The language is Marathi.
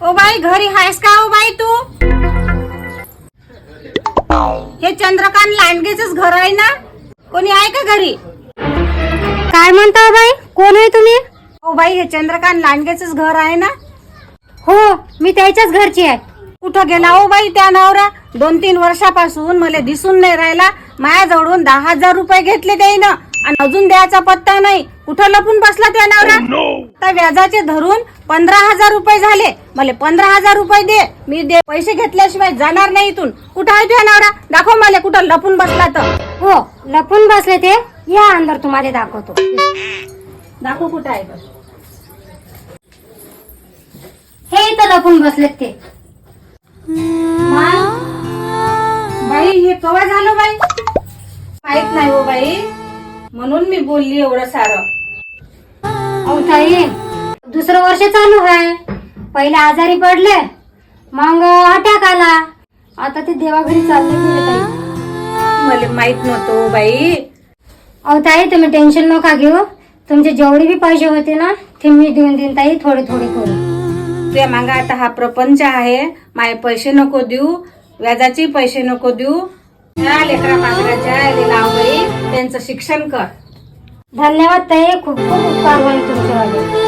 ओ बाई घरी आहेस का ओ बाई तू? हे चंद्रकांत लांडगेचंच घर आहे ना? कोणी आहे का घरी? काय म्हणता बाई, कोण आहे तुम्ही? ओ बाई हे चंद्रकांत लांडगेचंच घर आहे ना? हो, मी त्याच्याच घरची आहे. कुठं गेला ओ बाई त्या नवरा? 2-3 वर्षापासून मला दिसून नाही राहिला. माझ्याजवळून 10,000 रुपये घेतले त्याईनं आणि अजून द्यायचा पत्ता नाही. कुठं लपून बसला त्या नवरा? आता व्याजाचे धरून 15,000 रुपये झाले. मला 15,000 रुपये दे. मी पैसे घेतल्याशिवाय जाणार नाही इथून. कुठं आहे त्या नवरा? दाखव मला कुठं लपून बसला तर. हो, लपून बसले ते. या अंदर, तुम्हाला दाखवतो. दाखव कुठं आहे तर. हे इथं लपून बसलेत ते. बाई हे कवा झालं बाई? माहित नाही हो बाई, म्हणून मी बोलली एवढं सारं. अहो ताई, दुसरं वर्ष चालू आहे. पहिले आजारी पडले, मग अटॅक आला. आता ते देवाघरी चालले गेले ताई. मला माहित नव्हतं हो बाई. अहो ताई, तुम्ही टेन्शन नका घेऊ. तुमचे जेवढे बी पैसे होते ना, ते मी देऊन देईन ताई, थोडे थोडे करून. तुझ्या मागा आता हा प्रपंच आहे. माझे पैसे नको देऊ, व्याजाचे पैसे नको देऊ. त्या लेकरा पात्राच्या लाव बाई, त्यांचं शिक्षण कर. धन्यवाद ताई, खूप खूप उपकार होईल तुमच्यावाले.